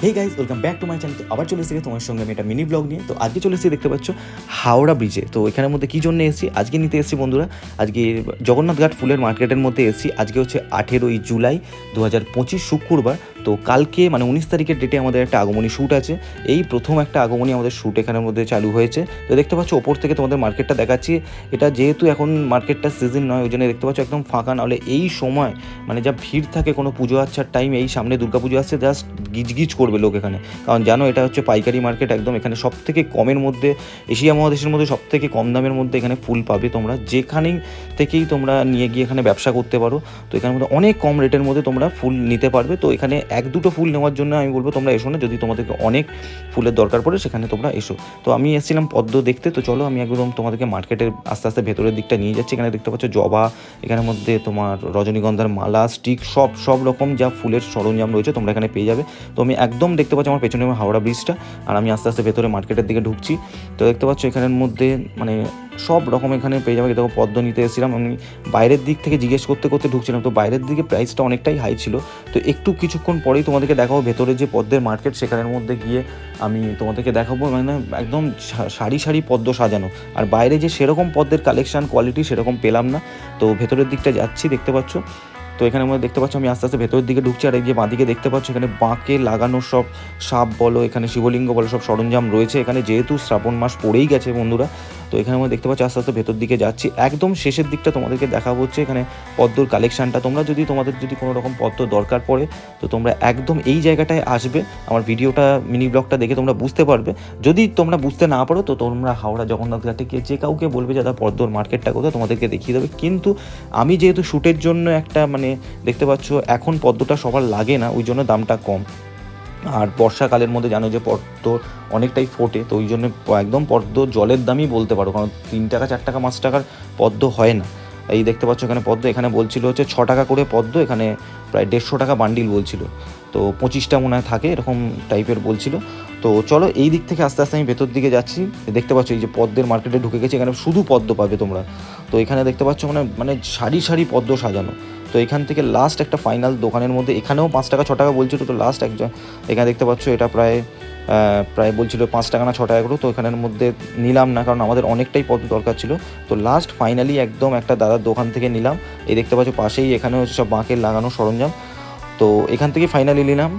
Hey guys, welcome back to my channel. তো আবার চলে এসেছি তোমার সঙ্গে আমি একটা মিনি ব্লগ নিয়ে। তো আজকে চলে এসেছি, দেখতে পাচ্ছ, হাওড়া ব্রিজে। তো এখানের মধ্যে কী জন্য এসেছি, আজকে নিতে এসেছি বন্ধুরা। আজকে জগন্নাথ ঘাট ফুলের মার্কেটের মধ্যে এসেছি। আজকে হচ্ছে 18ই জুলাই 2025 শুক্রবার। তো কালকে মানে 19 তারিখের ডেটে আমাদের একটা আগমনী শ্যুট আছে। এই প্রথম একটা আগমনী আমাদের শ্যুট এখানের মধ্যে চালু হয়েছে। তো দেখতে পাচ্ছ ওপর থেকে তোমাদের মার্কেটটা দেখাচ্ছি। এটা যেহেতু এখন মার্কেটটা সিজন নয়, ওই জন্য দেখতে পাচ্ছ একদম ফাঁকা। নাহলে এই সময় মানে যা ভিড় থাকে কোনো পুজো আচ্ছার টাইম, এই সামনে দুর্গা পুজো আসছে, জাস্ট গিজগিজ করবে লোক এখানে। কারণ জানো এটা হচ্ছে পাইকারি মার্কেট একদম। এখানে সব থেকে কমের মধ্যে, এশিয়া মহাদেশের মধ্যে সব থেকে কম দামের মধ্যে এখানে ফুল পাবে তোমরা। যেখানেই থেকেই তোমরা নিয়ে গিয়ে এখানে ব্যবসা করতে পারো। তো এখানের মধ্যে অনেক কম রেটের মধ্যে তোমরা ফুল নিতে পারবে। তো এখানে এক দুটো ফুল নেওয়ার জন্য আমি বলবো তোমরা এসো না। যদি তোমাদেরকে অনেক ফুলের দরকার পড়ে সেখানে তোমরা এসো। তো আমি এসেছিলাম পদ্ম দেখতে। তো চলো আমি একদম তোমাদেরকে মার্কেটের আস্তে আস্তে ভেতরের দিকটা নিয়ে যাচ্ছি। এখানে দেখতে পাচ্ছ জবা, এখানের মধ্যে তোমার রজনীগন্ধার মালা, স্টিক, সব রকম যা ফুলের সরঞ্জাম রয়েছে তোমরা এখানে পেয়ে যাবে। তো আমি একদম দেখতে পাচ্ছি আমার পেছনে হাওড়া ব্রিজটা, আর আমি আস্তে আস্তে ভেতরে মার্কেটের দিকে ঢুকছি। তো দেখতে পাচ্ছ এখানের মধ্যে মানে সব রকম এখানে পেয়ে যাবে। দেখো পদ্ম নিতে এসেছিলাম আমি, বাইরের দিক থেকে জিজ্ঞেস করতে করতে ঢুকছিলাম। তো বাইরের দিকে প্রাইসটা অনেকটাই হাই ছিল। তো একটু কিছুক্ষণ পরেই তোমাদেরকে দেখাবো ভেতরে যে পদ্মের মার্কেট, সেখানের মধ্যে গিয়ে আমি তোমাদেরকে দেখাবো। মানে একদম সারি সারি পদ্ম সাজানো, আর বাইরে যে সেরকম পদ্মের কালেকশান কোয়ালিটি সেরকম পেলাম না। তো ভেতরের দিকটা যাচ্ছি, দেখতে পাচ্ছ। তো এখানে আমরা দেখতে পাচ্ছ আমি আস্তে আস্তে ভেতরের দিকে ঢুকছি। আর এই যে বাঁদিকে দেখতে পাচ্ছ এখানে বাঁকে লাগানো সব সাপ বলো, এখানে শিবলিঙ্গ বলো, সব সরঞ্জাম রয়েছে এখানে। যেহেতু শ্রাবণ মাস পড়েই গেছে বন্ধুরা, তো এখানে আমরা দেখতে পাচ্ছি আস্তে আস্তে ভেতর দিকে যাচ্ছি। একদম শেষের দিকটা তোমাদেরকে দেখাবো হচ্ছে এখানে পদ্মর কালেকশানটা। তোমাদের যদি কোনো রকম পদ্ম দরকার পড়ে তো তোমরা একদম এই জায়গাটায় আসবে। আমার ভিডিওটা মিনি ব্লগটা দেখে তোমরা বুঝতে পারবে। যদি তোমরা বুঝতে না পারো তো তোমরা হাওড়া জগন্নাথ ঘাটে গিয়ে যে কাউকে বলবে যে দাদা পদ্মর মার্কেটটা কোথায়, তোমাদেরকে দেখিয়ে দেবে। কিন্তু আমি যেহেতু শ্যুটের জন্য একটা মানে দেখতে পাচ্ছ এখন পদ্মটা সবার লাগে না, ওই জন্য দামটা কম। আর বর্ষাকালের মধ্যে জানো যে পদ্ম অনেকটাই ফোটে, তো ওই জন্য একদম পদ্ম জলের দামই বলতে পারো। কারণ 3 টাকা 4 টাকা 5 টাকার পদ্ম হয় না। এই দেখতে পাচ্ছ এখানে পদ্ম এখানে বলছিল হচ্ছে 6 টাকা করে পদ্ম, এখানে প্রায় 150 টাকা বান্ডিল বলছিল। তো 25টা মনে হয় থাকে এরকম টাইপের বলছিল। তো চলো এই দিক থেকে আস্তে আস্তে আমি ভেতর দিকে যাচ্ছি। দেখতে পাচ্ছ এই যে পদ্মের মার্কেটে ঢুকে গেছি, এখানে শুধু পদ্ম পাবে তোমরা। তো এখানে দেখতে পাচ্ছ মানে সারি সারি পদ্ম সাজানো। তো এখান থেকে লাস্ট একটা ফাইনাল দোকানের মধ্যে, এখানেও 5 টাকা 6 টাকা বলছিল। তো লাস্ট একজন এখানে দেখতে পাচ্ছ এটা প্রায় বলছিল 5 টাকা না 6 টাকা করে। তো এখানের মধ্যে নিলাম না, কারণ আমাদের অনেকটাই পদ্ম দরকার ছিল। তো লাস্ট ফাইনালি একদম একটা দাদার দোকান থেকে নিলাম। এই দেখতে পাচ্ছ পাশেই এখানে হচ্ছে সব বাঁকের লাগানো সরঞ্জাম। তো এখান থেকে ফাইনালি নিলাম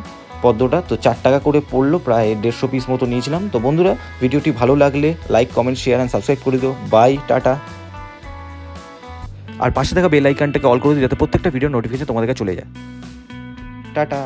পদ্মটা। তো 4 টাকা করে পড়লো, প্রায় 150 পিস মতো নিয়েছিলাম। তো বন্ধুরা ভিডিওটি ভালো লাগলে like, comment, share and subscribe করে দিও। By, tata. আর পাশে থাকা বেল আইকনটাকে অল করে দিও যাতে প্রত্যেকটা ভিডিও নোটিফিকেশন তোমাদের কাছে চলে যায়। টাটা।